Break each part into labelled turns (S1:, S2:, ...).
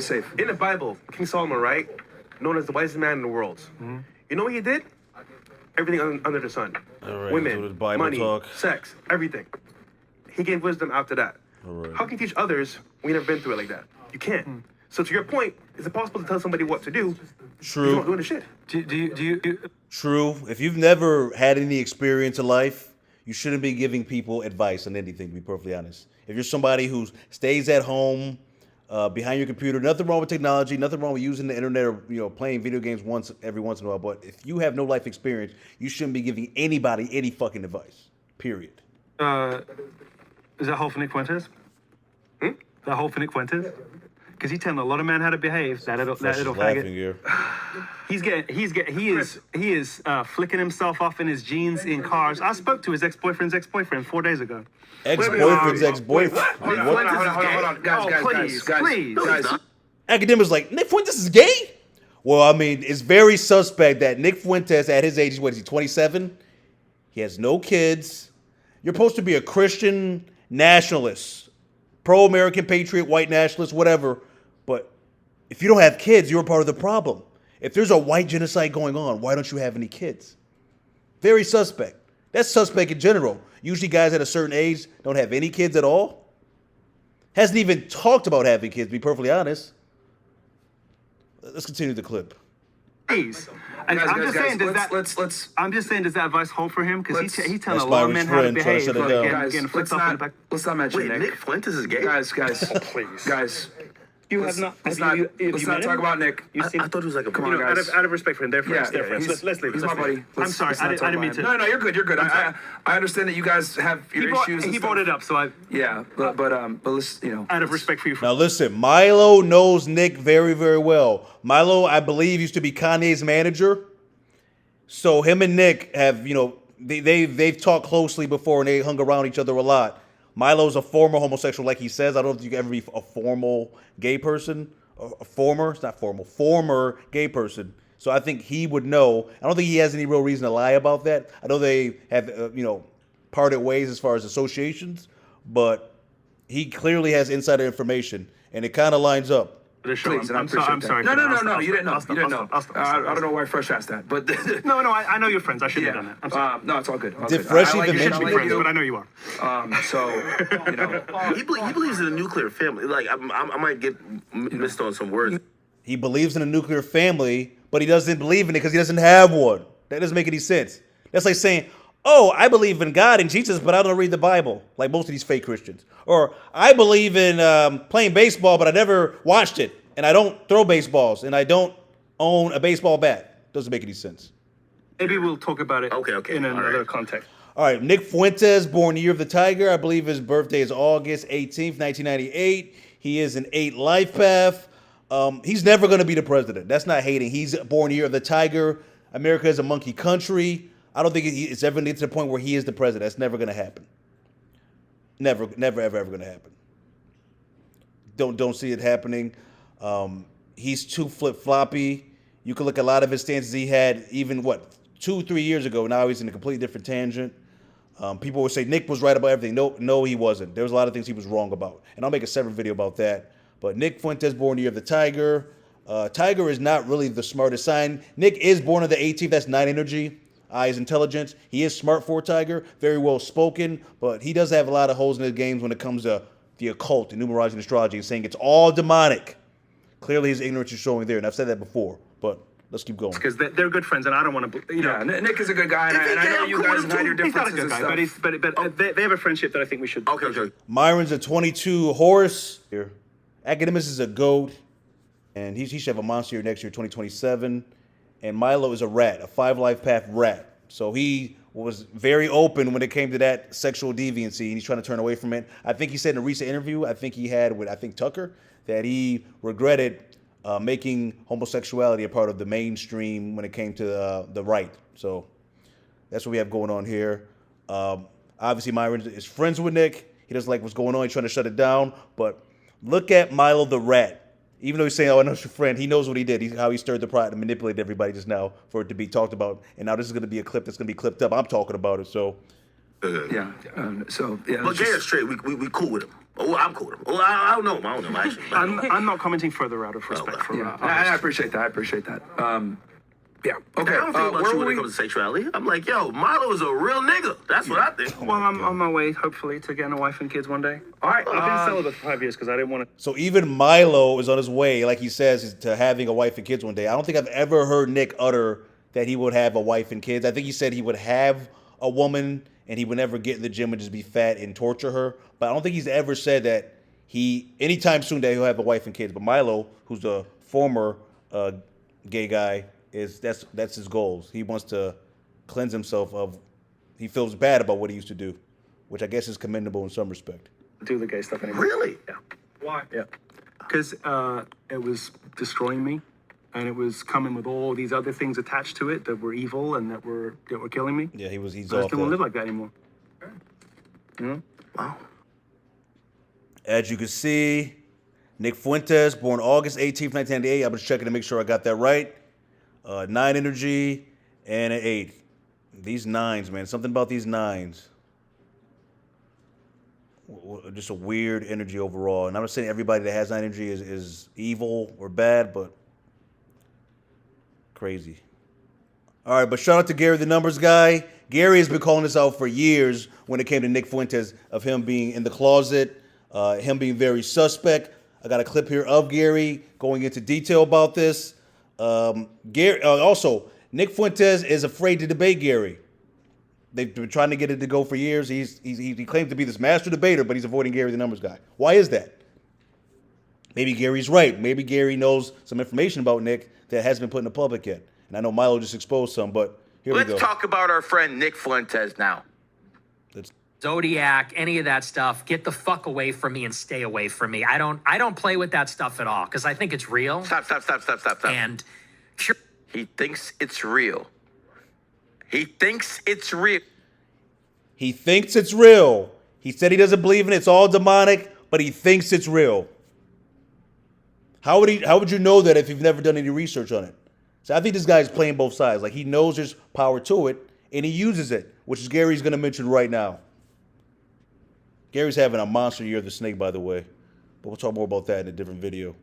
S1: safe.
S2: In the Bible, King Solomon, right, known as the wisest man in the world. Mm-hmm. You know what he did? Everything under the sun.
S3: Right,
S2: women, money, talk. Sex, everything. He gave wisdom after that.
S3: Right.
S2: How can you teach others when you've never been through it like that? You can't. So to your point, is it possible to tell somebody what to do?
S3: True.
S2: You're not doing the shit.
S1: Do you?
S3: True. If you've never had any experience in life, you shouldn't be giving people advice on anything, to be perfectly honest. If you're somebody who stays at home, behind your computer, nothing wrong with technology, nothing wrong with using the internet or playing video games every once in a while. But if you have no life experience, you shouldn't be giving anybody any fucking advice. Period.
S1: Is that whole for Nick Fuentes? That whole for Nick Fuentes? Because he's telling a lot of men how to behave. That little faggot. He is flicking himself off in his jeans in cars. I spoke to his ex-boyfriend's ex-boyfriend 4 days ago.
S3: Ex-boyfriend's ex-boyfriend.
S1: Hold on, guys.
S3: Academics like, Nick Fuentes is gay? Well, I mean, it's very suspect that Nick Fuentes, at his age, what is he, 27? He has no kids. You're supposed to be a Christian nationalist, pro-American patriot, white nationalist, whatever. But if you don't have kids, you're a part of the problem. If there's a white genocide going on, why don't you have any kids? Very suspect. That's suspect in general. Usually guys at a certain age don't have any kids at all. Hasn't even talked about having kids, to be perfectly honest. Let's continue the clip.
S1: Please. I'm just saying, does that advice hold for him? Because he's telling a lot of men how to behave.
S4: Let's not mention Nick.
S2: Nick Fuentes is gay?
S4: Guys.
S2: Oh, please.
S4: Guys.
S1: Let's
S4: not talk about Nick.
S2: I thought it was like a...
S4: Come on, guys.
S2: Out of respect for him, they're friends. Let's leave it.
S4: He's my buddy.
S1: I'm sorry, I didn't mean to.
S4: No, you're good. I understand that you guys have your issues.
S1: He brought it up, so I...
S4: Yeah, but let's,
S1: Out of respect for you.
S3: Now listen, Milo knows Nick very, very well. Milo, I believe, used to be Kanye's manager. So him and Nick have, they've talked closely before and they hung around each other a lot. Milo's a former homosexual, like he says. I don't know if you can ever be a formal gay person. Former gay person. So I think he would know. I don't think he has any real reason to lie about that. I know they have, parted ways as far as associations, but he clearly has insider information, and it kind of lines up.
S4: Please, I'm sorry. No, you didn't know. I don't know why Fresh asked that, but
S1: no, I know your friends. I shouldn't have done that. I'm sorry.
S4: No, it's all good.
S3: Did Fresh even
S1: mention friends, but I know you are.
S2: He believes in a nuclear family. Like I might get missed on some words.
S3: He believes in a nuclear family, but he doesn't believe in it because he doesn't have one. That doesn't make any sense. That's like saying, oh, I believe in God and Jesus, but I don't read the Bible, like most of these fake Christians. Or I believe in playing baseball, but I never watched it, and I don't throw baseballs, and I don't own a baseball bat. Doesn't make any sense.
S1: Maybe we'll talk about it in another context.
S3: All right, Nick Fuentes, born the year of the tiger. I believe his birthday is August 18th, 1998. He is an 8 life path. He's never going to be the president. That's not hating. He's born the year of the tiger. America is a monkey country. I don't think it's ever going to get to the point where he is the president. That's never going to happen. Never, ever going to happen. Don't see it happening. He's too flip-floppy. You can look at a lot of his stances he had even, 2-3 years ago. Now he's in a completely different tangent. People would say Nick was right about everything. No, he wasn't. There was a lot of things he was wrong about. And I'll make a separate video about that. But Nick Fuentes, born the year of the tiger. Tiger is not really the smartest sign. Nick is born on the 18th. That's 9 energy. His intelligence. He is smart for a tiger, very well spoken, but he does have a lot of holes in his games when it comes to the occult and numerology and astrology, and saying it's all demonic. Clearly his ignorance is showing there, and I've said that before, but let's keep going.
S1: Because they're good friends, and I don't want to,
S4: Nick is a good guy, and I know you guys have your differences.
S1: He's not a good guy, but they have a friendship that I think we should.
S2: Okay.
S3: Myron's a 22 horse. Academics is a goat, and he should have a monster year next year, 2027. And Milo is a rat, a 5 life path rat. So he was very open when it came to that sexual deviancy, and he's trying to turn away from it. I think he said in a recent interview, I think he had with, Tucker, that he regretted making homosexuality a part of the mainstream when it came to the right. So that's what we have going on here. Obviously, Myron is friends with Nick. He doesn't like what's going on. He's trying to shut it down. But look at Milo the rat. Even though he's saying, oh, I know it's your friend, he knows what he did. How he stirred the pot and manipulated everybody just now for it to be talked about. And now this is going to be a clip that's going to be clipped up. I'm talking about it, so.
S4: Yeah.
S2: But gay or straight, we cool with him.
S5: Oh, I'm cool. Oh, I don't know him. I don't know him, actually.
S1: I'm not commenting further out of respect for.
S4: Yeah, I appreciate that. I appreciate that. Yeah. Okay.
S5: I don't think about you when it comes to sexuality. I'm like, yo, Milo is a real nigga. That's what I think.
S1: Well, I'm on my way, hopefully, to getting a wife and kids one day. All right, I've been celibate for 5 years because I didn't want to.
S3: So even Milo is on his way, like he says, to having a wife and kids one day. I don't think I've ever heard Nick utter that he would have a wife and kids. I think he said he would have a woman and he would never get in the gym and just be fat and torture her. But I don't think he's ever said that anytime soon that he'll have a wife and kids. But Milo, who's a former gay guy, that's his goals. He wants to cleanse himself of. He feels bad about what he used to do, which I guess is commendable in some respect.
S1: Do the gay stuff anymore.
S5: Really?
S1: Yeah. Why? Yeah. Because it was destroying me, and it was coming with all these other things attached to it that were evil and that were killing me.
S3: Yeah, he's
S1: I just
S3: off
S1: didn't want to live like that anymore. You know?
S5: Wow.
S3: As you can see, Nick Fuentes, born August 18th, 1998. I was checking to make sure I got that right. 9 energy and an 8. These 9s, man. Something about these 9s. Just a weird energy overall. And I'm not saying everybody that has 9 energy is evil or bad, but crazy. All right, but shout out to Gary, the numbers guy. Gary has been calling this out for years when it came to Nick Fuentes, of him being in the closet, him being very suspect. I got a clip here of Gary going into detail about this. Gary, also, Nick Fuentes is afraid to debate Gary. They've been trying to get it to go for years. He claims to be this master debater, but he's avoiding Gary, the numbers guy. Why is that? Maybe Gary's right. Maybe Gary knows some information about Nick that hasn't been put in the public yet. And I know Milo just exposed some, but here we go.
S6: Let's talk about our friend Nick Fuentes now.
S7: Zodiac, any of that stuff, get the fuck away from me and stay away from me. I don't play with that stuff at all because I think it's real.
S6: Stop.
S7: And
S6: He thinks it's real. He thinks it's real.
S3: He thinks it's real. He said he doesn't believe in it. It's all demonic, but he thinks it's real. How would you know that if you've never done any research on it? So I think this guy's playing both sides. Like, he knows there's power to it, and he uses it, which is Gary's going to mention right now. Gary's having a monster year of the snake, by the way. But we'll talk more about that in a different video.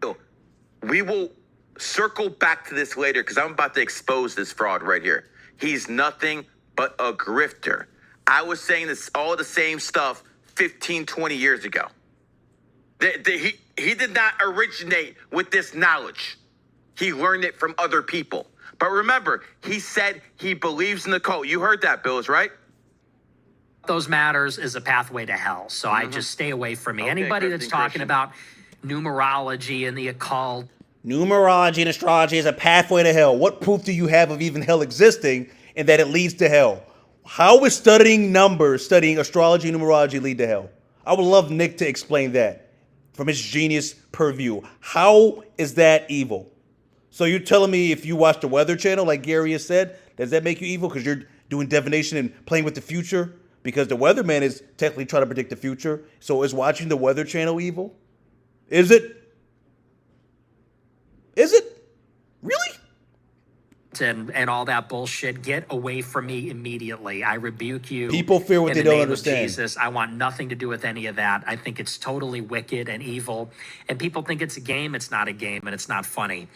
S6: We will circle back to this later because I'm about to expose this fraud right here. He's nothing but a grifter. I was saying this all the same stuff 15, 20 years ago. He did not originate with this knowledge. He learned it from other people. But remember, he said he believes in the cult. You heard that, Bills, right?
S7: those matters is a pathway to hell. So I just stay away from me.
S6: Okay,
S7: Anybody that's
S6: Christian.
S7: talking about numerology and the occult.
S3: Numerology and astrology is a pathway to hell. What proof do you have of even hell existing and that it leads to hell? How is studying numbers, studying astrology and numerology lead to hell? I would love Nick to explain that from his genius purview. How is that evil? So you're telling me if you watch the Weather Channel, like Gary has said, does that make you evil because you're doing divination and playing with the future? Because the weatherman is technically trying to predict the future. So is watching the Weather Channel evil? Is it? Is it? Really?
S7: And all that bullshit, get away from me immediately. I rebuke you.
S3: People fear what
S7: in
S3: they
S7: the
S3: don't
S7: name of
S3: understand.
S7: Jesus. I want nothing to do with any of that. I think it's totally wicked and evil. And people think it's a game. It's not a game, and it's not funny.